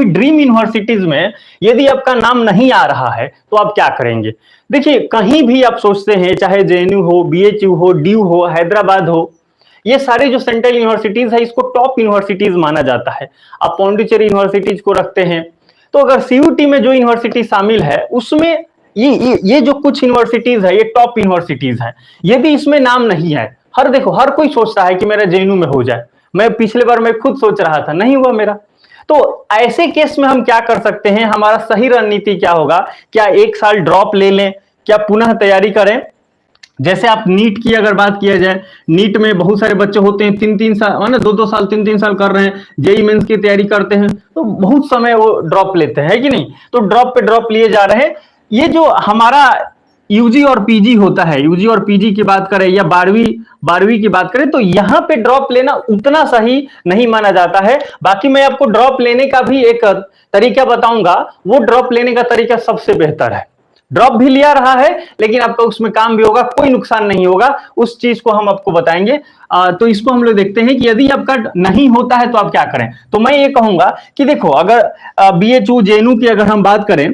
Dream universities में यदि आपका नाम नहीं आ रहा है तो आप क्या करेंगे? देखिए, कहीं भी आप सोचते हैं, चाहे जेएनयू हो, बीएचयू हो, ड्यू हो, हैदराबाद हो, ये सारे जो सेंट्रल यूनिवर्सिटीज है इसको टॉप यूनिवर्सिटीज माना जाता है। आप पौंडीचेरी यूनिवर्सिटीज को रखते हैं, तो अगर सीयूटी में जो यूनिवर्सिटी शामिल है उसमें ये जो कुछ यूनिवर्सिटीज है ये टॉप यूनिवर्सिटीज है। यदि इसमें नाम नहीं है, हर कोई सोचता है कि मेरा जेएनयू में हो जाए। मैं पिछले बार मैं खुद सोच रहा था, नहीं हुआ मेरा। तो ऐसे केस में हम क्या कर सकते हैं? हमारा सही रणनीति क्या होगा? क्या एक साल ड्रॉप ले लें? क्या पुनः तैयारी करें? जैसे आप नीट की अगर बात किया जाए, नीट में बहुत सारे बच्चे होते हैं 3-3 साल, ना 2-2 साल 3-3 साल कर रहे हैं, जेई मेंस की तैयारी करते हैं, तो बहुत समय वो ड्रॉप लेते हैं, है कि नहीं? तो ड्रॉप पे ड्रॉप लिए जा रहे हैं। ये जो हमारा यूजी और पीजी होता है, यूजी और पीजी की बात करें या 12वीं की बात करें, तो यहाँ पे ड्रॉप लेना उतना सही नहीं माना जाता है। बाकी मैं आपको ड्रॉप लेने का भी एक तरीका बताऊंगा, वो ड्रॉप लेने का तरीका सबसे बेहतर है। ड्रॉप भी लिया रहा है लेकिन आपका उसमें काम भी होगा, कोई नुकसान नहीं होगा, उस चीज को हम आपको बताएंगे। तो इसको हम लोग देखते हैं कि यदि आपका नहीं होता है तो आप क्या करें। तो मैं ये कहूंगा कि देखो, अगर बीएचयू जेएनयू की अगर हम बात करें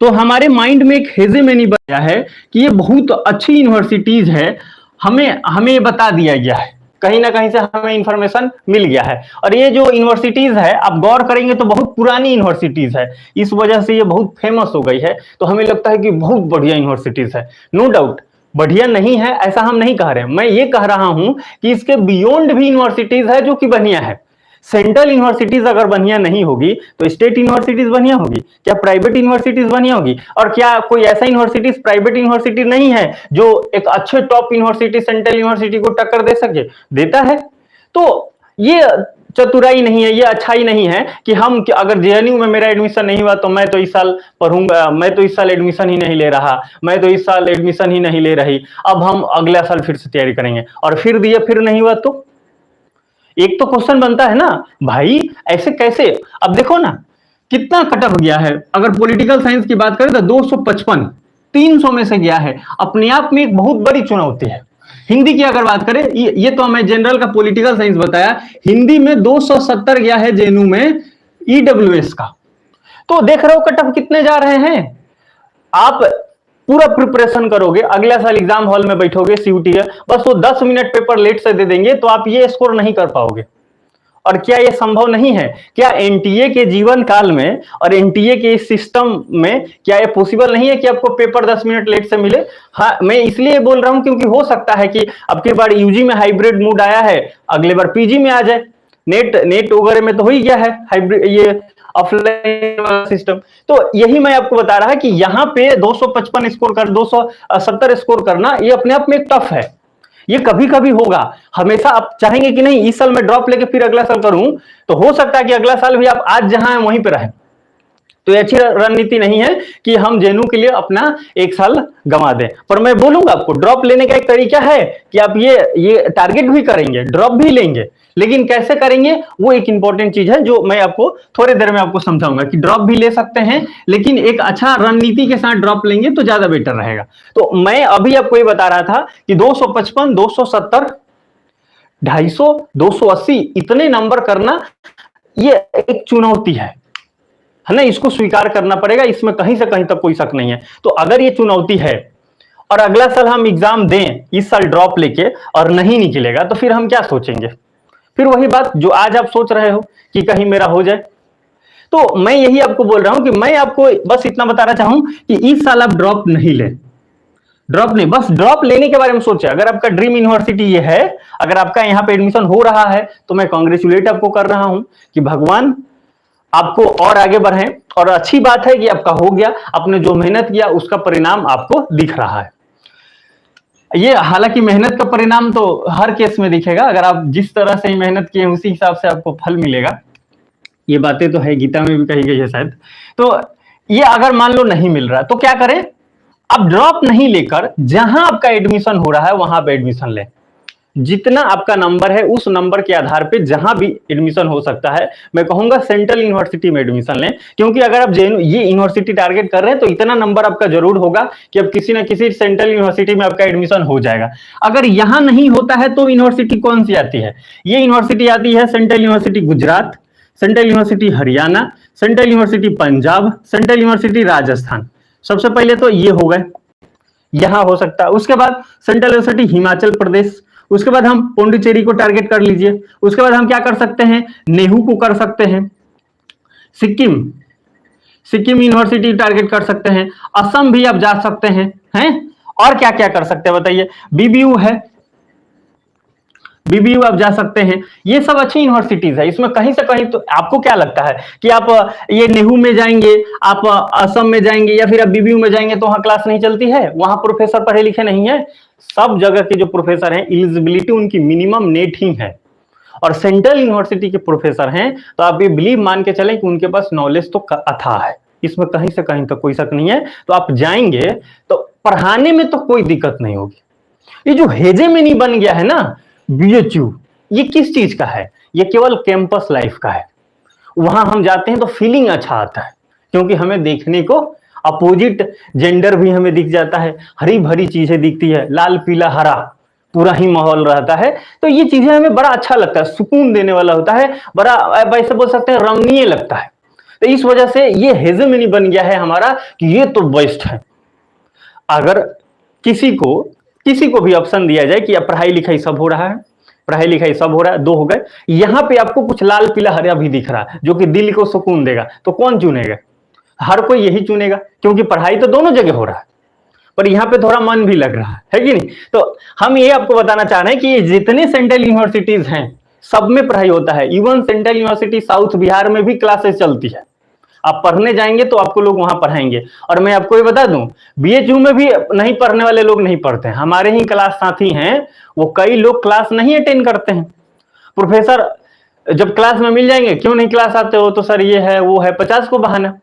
तो हमारे माइंड में एक हेजेमनी बन गया है कि ये बहुत अच्छी यूनिवर्सिटीज है, हमें ये बता दिया गया है, कहीं ना कहीं से हमें इंफॉर्मेशन मिल गया है। और ये जो यूनिवर्सिटीज है, आप गौर करेंगे तो बहुत पुरानी यूनिवर्सिटीज है, इस वजह से ये बहुत फेमस हो गई है, तो हमें लगता है कि बहुत बढ़िया यूनिवर्सिटीज है। नो डाउट बढ़िया नहीं है ऐसा हम नहीं कह रहे, मैं ये कह रहा हूं कि इसके बियॉन्ड भी यूनिवर्सिटीज है जो कि बढ़िया है। सेंट्रल यूनिवर्सिटीज अगर बढ़िया नहीं होगी तो स्टेट यूनिवर्सिटीज बढ़िया होगी, क्या प्राइवेट यूनिवर्सिटीज बढ़िया होगी? और क्या कोई ऐसा यूनिवर्सिटीज प्राइवेट यूनिवर्सिटी नहीं है जो एक अच्छे टॉप यूनिवर्सिटी सेंट्रल यूनिवर्सिटी को टक्कर दे सके? देता है। तो ये चतुराई नहीं है, ये अच्छाई नहीं है कि हम अगर जेएनयू में मेरा एडमिशन नहीं हुआ तो मैं तो इस साल पढ़ूंगा, मैं तो इस साल एडमिशन ही नहीं ले रहा, मैं तो इस साल एडमिशन ही नहीं ले रही, अब हम अगला साल फिर से तैयारी करेंगे, और फिर दिया फिर नहीं हुआ तो एक तो क्वेश्चन बनता है ना भाई, ऐसे कैसे? अब देखो ना कितना कट ऑफ गया है। अगर पॉलिटिकल साइंस की बात करें तो 255 300 में से गया है, अपने आप में एक बहुत बड़ी चुनौती है। हिंदी की अगर बात करें, ये तो हमें जनरल का पॉलिटिकल साइंस बताया, हिंदी में 270 गया है जेएनयू में ईडब्ल्यूएस का। तो देख रहे हो कट ऑफ कितने जा रहे हैं। आप पूरा प्रिपरेशन करोगे, अगला साल एग्जाम हॉल में बैठोगे सीयूटी है, बस वो 10 मिनट पेपर लेट से दे देंगे तो आप ये स्कोर नहीं कर पाओगे। और क्या ये संभव नहीं है? क्या एनटीए के जीवन काल में और एनटीए के इस सिस्टम में क्या ये पॉसिबल नहीं है कि आपको पेपर 10 मिनट लेट से मिले? हाँ, मैं इसलिए बोल रहा हूं क्योंकि हो सकता है कि अब की बार यूजी में हाइब्रिड मूड आया है, अगले बार पीजी में आ जाए। नेट वगैरह में तो हो ही गया है हाइब्रिड, ये ऑफलाइन सिस्टम। तो यही मैं आपको बता रहा है कि यहाँ पे 255 स्कोर कर 270 स्कोर करना ये अपने आप में एक टफ है। ये कभी कभी होगा, हमेशा आप चाहेंगे कि नहीं इस साल मैं ड्रॉप लेके फिर अगला साल करूं, तो हो सकता है कि अगला साल भी आप आज जहां हैं वहीं पे रहें। तो ये अच्छी रणनीति नहीं है कि हम जेएनयू के लिए अपना एक साल गंवा दें। पर मैं बोलूंगा आपको ड्रॉप लेने का एक तरीका है कि आप ये टारगेट भी करेंगे, ड्रॉप भी लेंगे, लेकिन कैसे करेंगे वो एक इंपॉर्टेंट चीज है जो मैं आपको थोड़ी देर में आपको समझाऊंगा कि ड्रॉप भी ले सकते हैं, लेकिन एक अच्छा रणनीति के साथ ड्रॉप लेंगे तो ज्यादा बेटर रहेगा। तो मैं अभी आपको ये बता रहा था कि 255, 270, 250, 280 इतने नंबर करना ये एक चुनौती है ना, इसको स्वीकार करना पड़ेगा, इसमें कहीं से कहीं तक कोई शक नहीं है। तो अगर ये चुनौती है और अगला साल हम एग्जाम दें इस साल ड्रॉप लेके और नहीं निकलेगा तो फिर हम क्या सोचेंगे? फिर वही बात जो आज आप सोच रहे हो कि कहीं मेरा हो जाए। तो मैं यही आपको बोल रहा हूं कि मैं आपको बस इतना बताना चाहूं कि इस साल आप ड्रॉप नहीं ले, ड्रॉप नहीं, बस ड्रॉप लेने के बारे में सोचे। अगर आपका ड्रीम यूनिवर्सिटी ये है, अगर आपका यहाँ पे एडमिशन हो रहा है तो मैं कांग्रेचुलेट आपको कर रहा हूं कि भगवान आपको और आगे बढ़े। और अच्छी बात है कि आपका हो गया, आपने जो मेहनत किया उसका परिणाम आपको दिख रहा है। ये हालांकि मेहनत का परिणाम तो हर केस में दिखेगा, अगर आप जिस तरह से मेहनत किए उसी हिसाब से आपको फल मिलेगा। ये बातें तो है, गीता में भी कही गई है शायद। तो ये अगर मान लो नहीं मिल रहा तो क्या करें? अब ड्रॉप नहीं लेकर जहां आपका एडमिशन हो रहा है वहां पे एडमिशन लें। जितना आपका नंबर है उस नंबर के आधार पे जहां भी एडमिशन हो सकता है, मैं कहूंगा सेंट्रल यूनिवर्सिटी में एडमिशन लें, क्योंकि अगर आप ये यूनिवर्सिटी टारगेट कर रहे हैं तो इतना नंबर आपका जरूर होगा कि अब किसी ना किसी सेंट्रल यूनिवर्सिटी में आपका एडमिशन हो जाएगा। अगर यहां नहीं होता है तो यूनिवर्सिटी कौन सी आती है? ये यूनिवर्सिटी आती है central university Gujarat, central university Haryana, central university Punjab, central university Rajasthan. सबसे पहले तो ये हो गए, यहां हो सकता है। उसके बाद सेंट्रल यूनिवर्सिटी हिमाचल प्रदेश, उसके बाद हम पौंडीचेरी को टारगेट कर लीजिए। उसके बाद हम क्या कर सकते हैं, नेहरू को कर सकते हैं, सिक्किम यूनिवर्सिटी टारगेट कर सकते हैं, असम भी आप जा सकते हैं और क्या क्या कर सकते हैं बताइए, बीबीयू है, बीबीयू आप जा सकते हैं। ये सब अच्छी यूनिवर्सिटीज है, इसमें कहीं से कहीं तो आपको क्या लगता है कि आप ये नेहरू में जाएंगे, आप असम में जाएंगे या फिर आप बीबीयू में जाएंगे तो वहां क्लास नहीं चलती है, वहां प्रोफेसर पढ़े लिखे नहीं है? सब जगह के जो प्रोफेसर हैं एलिजिबिलिटी उनकी मिनिमम नेट ही है, और सेंट्रल यूनिवर्सिटी के प्रोफेसर हैं तो आप ये बिलीव मान के चलें कि उनके पास नॉलेज तो अथाह है, इसमें कहीं से कहीं तक कोई शक नहीं है। तो आप जाएंगे तो पढ़ाने में तो कोई दिक्कत नहीं होगी। ये जो हेजेमनी बन गया है ना बीएचयू, ये किस चीज का है? ये केवल कैंपस लाइफ का है। वहां हम जाते हैं तो फीलिंग अच्छा आता है, क्योंकि हमें देखने को अपोजिट जेंडर भी हमें दिख जाता है, हरी भरी चीजें दिखती है, लाल पीला हरा पूरा ही माहौल रहता है। तो ये चीजें हमें बड़ा अच्छा लगता है, सुकून देने वाला होता है, बड़ा वैसे बोल सकते हैं रमणीय लगता है। तो इस वजह से ये हेजेमनी बन गया है हमारा कि ये तो बेस्ट है। अगर किसी को भी ऑप्शन दिया जाए कि अब पढ़ाई लिखाई सब हो रहा है, पढ़ाई लिखाई सब हो रहा है, दो हो गए, यहां पे आपको कुछ लाल पीला हरा भी दिख रहा है जो कि दिल को सुकून देगा, तो कौन चुनेगा? हर कोई यही चुनेगा, क्योंकि पढ़ाई तो दोनों जगह हो रहा है, पर यहाँ पे थोड़ा मन भी लग रहा है कि नहीं? तो हम ये आपको बताना चाह रहे हैं कि ये जितने सेंट्रल यूनिवर्सिटीज हैं सब में पढ़ाई होता है। Even central university south Bihar में भी क्लासेस चलती है, आप पढ़ने जाएंगे तो आपको लोग वहां पढ़ाएंगे। और मैं आपको ये बता दूं, बीएचयू में भी नहीं पढ़ने वाले लोग नहीं पढ़ते हैं, हमारे ही क्लास साथी हैं, वो कई लोग क्लास नहीं अटेंड करते हैं। प्रोफेसर जब क्लास में मिल जाएंगे, क्यों नहीं क्लास आते हो, तो सर ये है वो है, 50 को बहाना।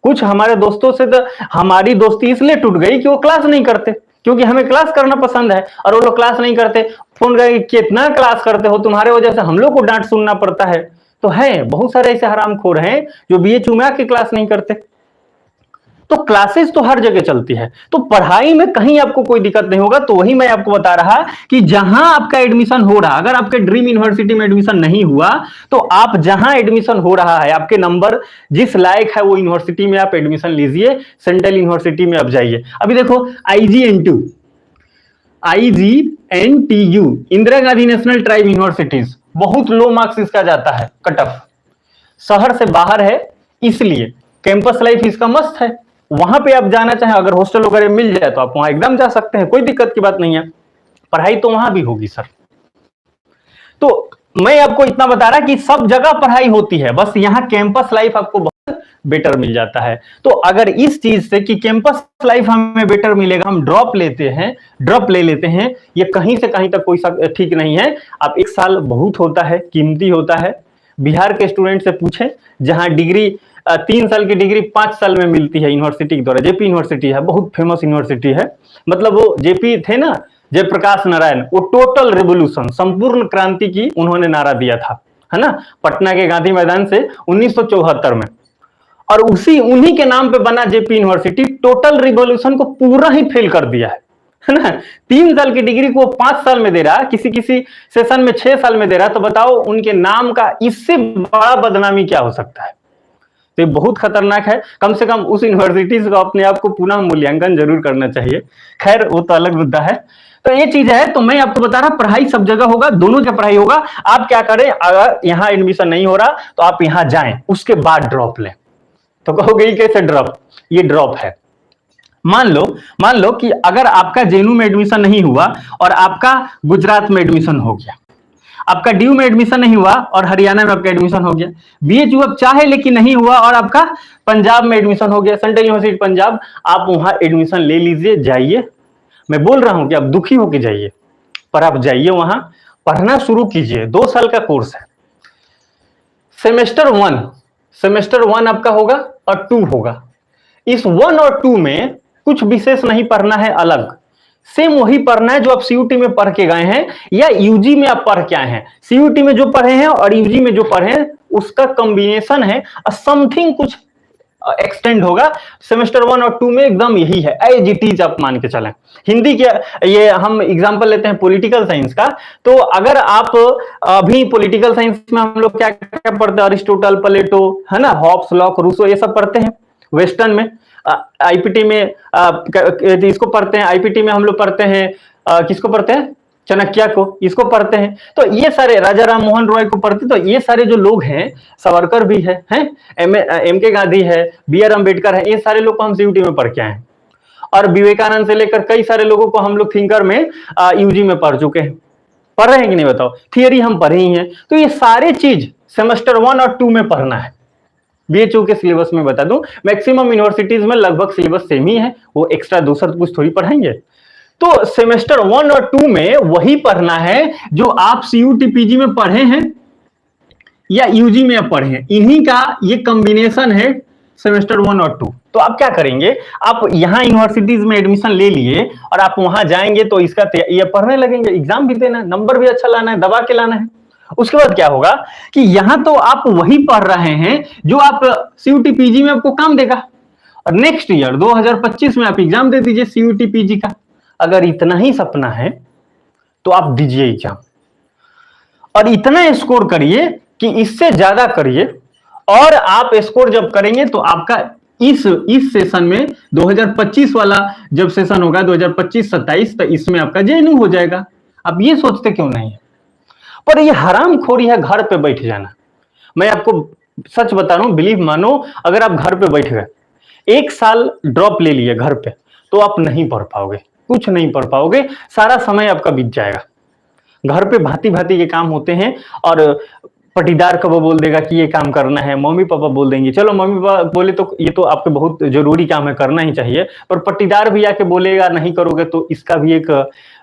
कुछ हमारे दोस्तों से तो हमारी दोस्ती इसलिए टूट गई कि वो क्लास नहीं करते, क्योंकि हमें क्लास करना पसंद है और वो लोग क्लास नहीं करते। फोन करके कितना क्लास करते हो, तुम्हारे वजह से हम लोग को डांट सुनना पड़ता है। तो है बहुत सारे ऐसे हरामखोर हैं जो बीएचयू में आके क्लास नहीं करते। तो क्लासेस तो हर जगह चलती है, तो पढ़ाई में कहीं आपको कोई दिक्कत नहीं होगा। तो वही मैं आपको बता रहा कि जहां आपका एडमिशन हो रहा, अगर आपके ड्रीम यूनिवर्सिटी में एडमिशन नहीं हुआ तो आप जहां एडमिशन हो रहा है, आपके नंबर जिस लायक है वो यूनिवर्सिटी में आप एडमिशन लीजिए, सेंट्रल यूनिवर्सिटी में आप जाइए। अभी देखो IGNTU, Indira Gandhi national tribe universities, बहुत लो मार्क्स इसका जाता है, कट ऑफ शहर से बाहर है, इसलिए कैंपस लाइफ इसका मस्त है। वहां पे आप जाना चाहें, अगर हॉस्टल वगैरह मिल जाए तो आप वहां एकदम जा सकते हैं, कोई दिक्कत की बात नहीं है, पढ़ाई तो वहां भी होगी सर। तो मैं आपको इतना बता रहा कि सब जगह पढ़ाई होती है, बस यहाँ कैंपस लाइफ आपको बहुत बेटर मिल जाता है। तो अगर इस चीज से कि कैंपस लाइफ हमें बेटर मिलेगा, हम ड्रॉप ले लेते हैं, ये कहीं से कहीं तक कोई ठीक नहीं है। आप 1 साल बहुत होता है, कीमती होता है। बिहार के स्टूडेंट से पूछें, जहां डिग्री 3 साल की डिग्री 5 साल में मिलती है यूनिवर्सिटी के द्वारा। जेपी यूनिवर्सिटी है, बहुत फेमस यूनिवर्सिटी है, मतलब वो जेपी थे ना, जयप्रकाश नारायण, वो टोटल रिवोल्यूशन, संपूर्ण क्रांति की उन्होंने नारा दिया था, है ना, पटना के गांधी मैदान से 1974 में, और उन्हीं के नाम पे बना जेपी यूनिवर्सिटी, टोटल रिवोल्यूशन को पूरा ही फेल कर दिया है ना। 3 साल की डिग्री को 5 साल में दे रहा, किसी सेशन में 6 साल में दे रहा, तो बताओ उनके नाम का इससे बड़ा बदनामी क्या हो सकता है? तो ये बहुत खतरनाक है। कम से कम उस यूनिवर्सिटीज को अपने आप को पुनः मूल्यांकन जरूर करना चाहिए। खैर वो तो अलग मुद्दा है। तो ये चीज है, तो मैं आपको बता रहा, पढ़ाई सब जगह होगा, दोनों जगह पढ़ाई होगा। आप क्या करें, अगर यहाँ एडमिशन नहीं हो रहा तो आप यहाँ जाएं, उसके बाद ड्रॉप लें। तो कहोगे कैसे ड्रॉप? ये ड्रॉप है। मान लो कि अगर आपका जेएनयू में एडमिशन नहीं हुआ और आपका गुजरात में एडमिशन हो गया, आपका डीयू में एडमिशन नहीं हुआ और हरियाणा में आपका एडमिशन हो गया, बीएचयू आप चाहे लेकिन नहीं हुआ और आपका पंजाब में एडमिशन हो गया, सेंट्रल यूनिवर्सिटी पंजाब, आप वहां एडमिशन ले लीजिए, जाइए। मैं बोल रहा हूं कि आप दुखी होकर जाइए, पर आप जाइए, वहां पढ़ना शुरू कीजिए। 2 साल का कोर्स है। सेमेस्टर 1 आपका होगा और 2 होगा। इस 1 और 2 में कुछ विशेष नहीं पढ़ना है, अलग सेम वही पढ़ना है जो आप सीयूटी में पढ़ के गए हैं या यूजी में आप पढ़ के आए हैं। सीयूटी में जो पढ़े हैं और यूजी में जो पढ़े हैं उसका कॉम्बिनेशन है, समथिंग कुछ एक्सटेंड होगा। सेमेस्टर 1 और 2 में एकदम यही है, एज इट इज आप मान के चलें। हिंदी के ये हम एग्जांपल लेते हैं पॉलिटिकल साइंस का, तो अगर आप अभी पॉलिटिकल साइंस में हम लोग क्या क्या पढ़ते हैं, अरिस्टोटल, प्लेटो, है ना, हॉब्स, लॉक, रूसो, ये सब पढ़ते हैं वेस्टर्न में। आईपीटी में इसको पढ़ते हैं, आईपीटी में हम लोग पढ़ते हैं किसको पढ़ते हैं, चाणक्य को, इसको पढ़ते हैं। तो ये सारे राजा राम मोहन रॉय को पढ़ते, तो ये सारे जो लोग हैं, सावरकर भी है, एम के गांधी है, बी आर अम्बेडकर है, ये सारे लोग को हम सीयूटी में पढ़ के आए हैं। और विवेकानंद से लेकर कई सारे लोगों को हम लोग थिंकर में यूजी में पढ़ चुके हैं। पढ़ रहे हैं कि नहीं बताओ, थियरी हम पढ़े ही हैं। तो ये सारे चीज सेमेस्टर 1 और 2 में पढ़ना है। बीएचयू के सिलेबस में बता दूं, मैक्सिमम यूनिवर्सिटीज में लगभग सिलेबस सेम ही है, वो एक्स्ट्रा दूसरा कुछ थोड़ी पढ़ाएंगे। तो सेमेस्टर 1 और 2 में वही पढ़ना है जो आप सीयूटी पीजी में पढ़े हैं या यूजी में पढ़े हैं, इन्हीं का ये कॉम्बिनेशन है सेमेस्टर 1 और 2। तो आप क्या करेंगे, आप यहां यूनिवर्सिटीज में एडमिशन ले लिए और आप वहां जाएंगे तो इसका ये पढ़ने लगेंगे, एग्जाम भी देना है, नंबर भी अच्छा लाना है, दबा के लाना है। उसके बाद क्या होगा कि यहां तो आप वही पढ़ रहे हैं जो आप सीयूटी पीजी में आपको काम देगा, और नेक्स्ट ईयर 2025 में आप एग्जाम दे दीजिए सीयूटी पीजी का। अगर इतना ही सपना है तो आप दीजिए एग्जाम, और इतना स्कोर करिए कि इससे ज्यादा करिए, और आप स्कोर जब करेंगे तो आपका इस सेशन में 2025 वाला जब सेशन होगा 2025-27, तो इसमें आपका जेएनयू हो जाएगा। अब ये सोचते क्यों नहीं है? पर ये हरामखोरी है घर पे बैठ जाना। मैं आपको सच बता रहा हूं, बिलीव मानो, अगर आप घर पे बैठ गए, 1 साल ड्रॉप ले लिए घर पे, तो आप नहीं पढ़ पाओगे, कुछ नहीं पढ़ पाओगे, सारा समय आपका बीत जाएगा। घर पे भांति भांति के काम होते हैं, और पटीदार कब बोल देगा कि ये काम करना है, मम्मी पापा बोल देंगे, चलो मम्मी पापा बोले तो ये तो आपके बहुत जरूरी काम है, करना ही चाहिए, पर पटीदार भी आके बोलेगा नहीं करोगे तो इसका भी एक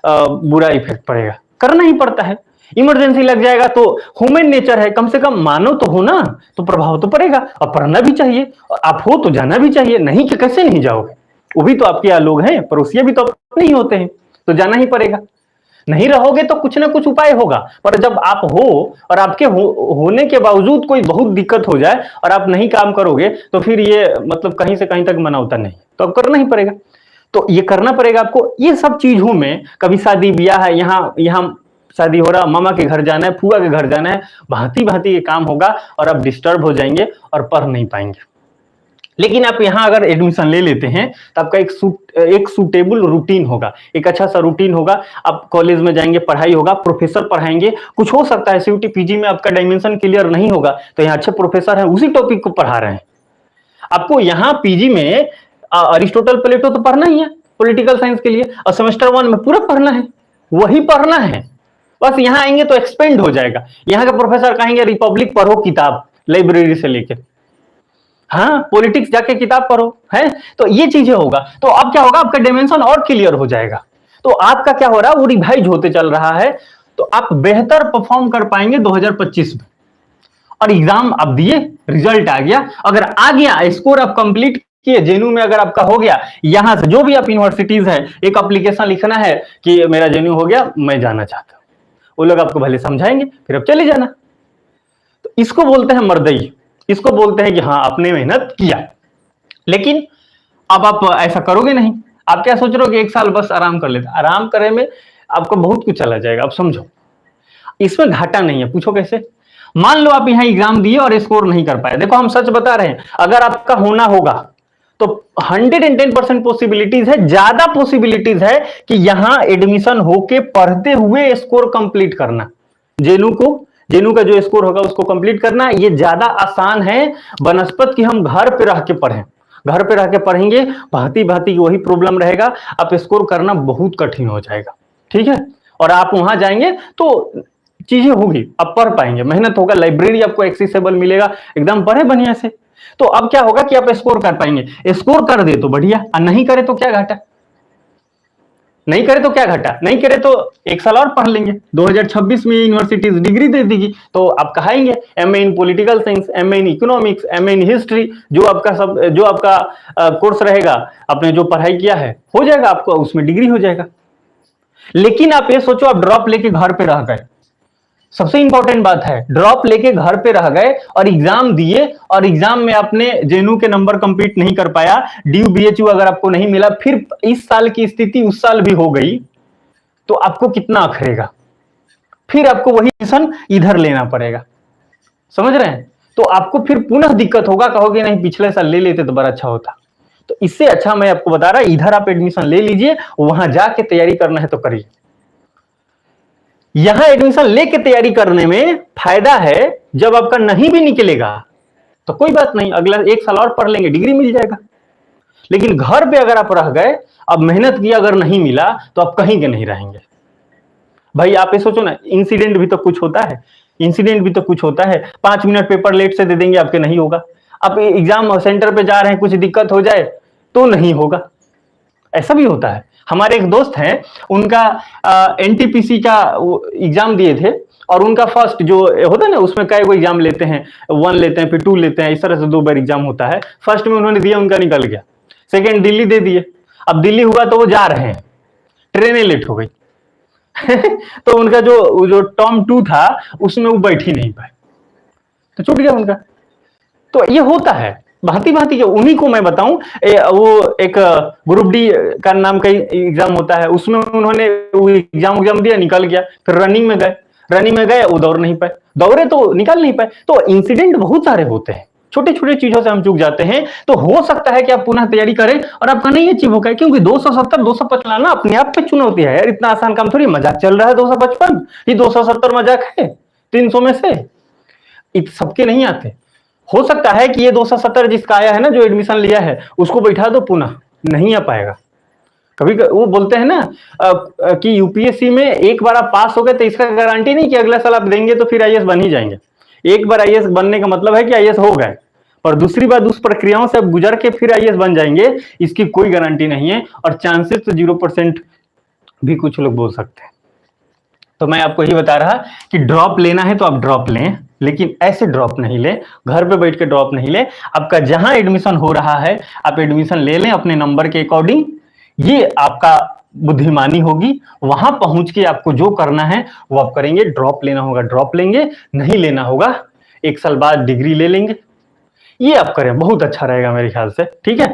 बुरा इफेक्ट पड़ेगा, करना ही पड़ता है। इमरजेंसी लग जाएगा तो ह्यूमन नेचर है, कम से कम मानो तो हो ना, तो प्रभाव तो पड़ेगा, और पढ़ना भी चाहिए, और आप हो तो जाना भी चाहिए, नहीं कि कैसे नहीं जाओगे, वो भी तो आपके यहाँ लोग हैं, पड़ोसिया भी तो अपने ही होते हैं, तो जाना ही पड़ेगा। नहीं रहोगे तो कुछ ना कुछ उपाय होगा, पर जब आप हो और आपके होने के बावजूद कोई बहुत दिक्कत हो जाए और आप नहीं काम करोगे, तो फिर ये मतलब कहीं से कहीं तक मनावता नहीं, तो अब करना ही पड़ेगा। तो ये करना पड़ेगा आपको। ये सब चीजों में, कभी शादी ब्याह है, यहाँ शादी हो रहा, मामा के घर जाना है, फुआ के घर जाना है, भांति भांति ये काम होगा, और आप डिस्टर्ब हो जाएंगे और पढ़ नहीं पाएंगे। लेकिन आप यहां अगर एडमिशन ले लेते हैं तो आपका एक सूटेबल रूटीन होगा, एक अच्छा सा रूटीन होगा। आप कॉलेज में जाएंगे, पढ़ाई होगा, प्रोफेसर पढ़ाएंगे। कुछ हो सकता है सीयूटी पीजी में आपका डायमेंशन क्लियर नहीं होगा, तो यहाँ अच्छे प्रोफेसर हैं, उसी टॉपिक को पढ़ा रहे हैं। आपको यहाँ पीजी में अरिस्टोटल, प्लेटो तो पढ़ना ही है पॉलिटिकल साइंस के लिए, और सेमेस्टर 1 में पूरा पढ़ना है, वही पढ़ना है। बस यहाँ आएंगे तो एक्सपेंड हो जाएगा। यहाँ के प्रोफेसर कहेंगे रिपब्लिक पढ़ो किताब लाइब्रेरी से लेके, हाँ पॉलिटिक्स जाके किताब पढ़ो, है, तो ये चीजें होगा। तो अब क्या होगा, आपका डायमेंशन और क्लियर हो जाएगा। तो आपका क्या हो रहा है, वो रिवाइज होते चल रहा है, तो आप बेहतर परफॉर्म कर पाएंगे 2025 में। और एग्जाम आप दिए, रिजल्ट आ गया, अगर आ गया, स्कोर आप कंप्लीट किए, जेएनयू में अगर आपका हो गया, यहां से जो भी आप यूनिवर्सिटीज है, एक एप्लीकेशन लिखना है कि मेरा जेएनयू हो गया, मैं जाना चाहता हूं, वो लोग आपको भले समझाएंगे, फिर आप चले जाना। तो इसको बोलते हैं मर्दई, इसको बोलते हैं कि हाँ आपने मेहनत किया। लेकिन अब आप ऐसा करोगे नहीं, आप क्या सोच रहे हो कि 1 साल बस आराम कर लेते, आराम करे में आपको बहुत कुछ चला जाएगा। अब समझो, इसमें घाटा नहीं है। पूछो कैसे? मान लो आप यहाँ एग्जाम दिए और स्कोर नहीं कर पाए, देखो हम सच बता रहे हैं, अगर आपका होना होगा तो 110% पॉसिबिलिटीज है, ज्यादा पॉसिबिलिटीज है कि यहां एडमिशन होके पढ़ते हुए स्कोर कंप्लीट करना, जेएनयू का जो स्कोर होगा उसको कंप्लीट करना, ये ज्यादा आसान है बनस्पत कि हम घर पे रह के पढ़ें। घर पे रह के पढ़ेंगे, भांति भांति वही प्रॉब्लम रहेगा, आप स्कोर करना बहुत कठिन हो जाएगा, ठीक है। और आप वहां जाएंगे तो चीजें होगी, आप पढ़ पाएंगे, मेहनत होगा, लाइब्रेरी आपको एक्सेसिबल मिलेगा, एकदम पढ़े बढ़िया से। तो अब क्या होगा कि आप स्कोर कर पाएंगे, स्कोर कर दे तो बढ़िया, और नहीं करे तो क्या घाटा, नहीं करे तो क्या घटा, नहीं करे तो 1 साल और पढ़ लेंगे, 2026 में यूनिवर्सिटीज डिग्री दे देगी, तो आप कहाएंगे MA in political science, MA in economics, MA in history, जो आपका कोर्स रहेगा, आपने जो पढ़ाई किया है, हो जाएगा, आपको उसमें डिग्री हो जाएगा। लेकिन आप ये सोचो, आप ड्रॉप लेके घर पे रह गए, सबसे इंपॉर्टेंट बात है, ड्रॉप लेके घर पे रह गए और एग्जाम दिए और एग्जाम में आपने जेएनयू के नंबर कंप्लीट नहीं कर पाया, ड्यू बीएचयू अगर आपको नहीं मिला, फिर इस साल की स्थिति उस साल भी हो गई, तो आपको कितना अखरेगा, फिर आपको वही एडमिशन इधर लेना पड़ेगा। समझ रहे हैं? तो आपको फिर पुनः दिक्कत होगा, कहोगे नहीं पिछले साल ले लेते तो बड़ा अच्छा होता। तो इससे अच्छा मैं आपको बता रहा, इधर आप एडमिशन ले लीजिए, वहां जाके तैयारी करना है तो करिए। यहां एडमिशन लेके तैयारी करने में फायदा है, जब आपका नहीं भी निकलेगा तो कोई बात नहीं, अगला 1 साल और पढ़ लेंगे, डिग्री मिल जाएगा। लेकिन घर पे अगर आप रह गए, अब मेहनत किया अगर नहीं मिला तो आप कहीं के नहीं रहेंगे। भाई आप ये सोचो ना, इंसिडेंट भी तो कुछ होता है, इंसिडेंट भी तो कुछ होता है। 5 मिनट पेपर लेट से दे देंगे, आपके नहीं होगा। आप एग्जाम सेंटर पे जा रहे हैं, कुछ दिक्कत हो जाए तो नहीं होगा, ऐसा भी होता है। हमारे एक दोस्त हैं, उनका एनटीपीसी का एग्जाम दिए थे और उनका फर्स्ट जो होता है ना, उसमें कई को एग्जाम लेते हैं, 1 लेते हैं फिर 2 लेते हैं, इस तरह से 2 बार एग्जाम होता है। फर्स्ट में उन्होंने दिया, उनका निकल गया। सेकेंड दिल्ली दे दिए, अब दिल्ली हुआ तो वो जा रहे हैं, ट्रेनें लेट हो गई तो उनका जो टर्म 2 था उसमें वो बैठ ही नहीं पाए, तो छूट गया उनका। तो ये होता है भांति भांति के। उन्हीं को मैं बताऊं, वो एक ग्रुप डी का नाम का एग्जाम होता है, उसमें उन्होंने एग्जाम दिया, निकल गया। फिर रनिंग में गए, वो दौड़ नहीं पाए, दौड़े तो निकल नहीं पाए। तो इंसिडेंट बहुत सारे होते हैं, छोटे छोटे चीजों से हम चूक जाते हैं। तो हो सकता है कि आप पुनः तैयारी करें और आपका नहीं अचीव हो गया, क्योंकि 270 255 लाना अपने आप पे चुनौती है यार, इतना आसान काम थोड़ी। मजाक चल रहा है 255, ये 270 मजाक है 300 में से, सबके नहीं आते। हो सकता है कि ये 270 जिसका आया है ना, जो एडमिशन लिया है, उसको बैठा दो, पुनः नहीं आ पाएगा। कभी वो बोलते हैं ना कि यूपीएससी में एक बार आप पास हो गए तो इसका गारंटी नहीं कि अगला साल आप देंगे तो फिर आईएएस बन ही जाएंगे। एक बार आईएएस बनने का मतलब है कि आईएएस हो गए, और दूसरी बार उस प्रक्रियाओं से आप गुजर के फिर आईएएस बन जाएंगे, इसकी कोई गारंटी नहीं है। और चांसेस तो 0% भी कुछ लोग बोल सकते हैं। तो मैं आपको ही बता रहा कि ड्रॉप लेना है तो आप ड्रॉप लें, लेकिन ऐसे ड्रॉप नहीं ले, घर पे बैठ के ड्रॉप नहीं ले। आपका जहां एडमिशन हो रहा है आप एडमिशन ले लें अपने नंबर के अकॉर्डिंग, ये आपका बुद्धिमानी होगी। वहां पहुंच के आपको जो करना है वो आप करेंगे। ड्रॉप लेना होगा ड्रॉप लेंगे, नहीं लेना होगा 1 साल बाद डिग्री ले लेंगे। ये आप करें, बहुत अच्छा रहेगा मेरे ख्याल से। ठीक है।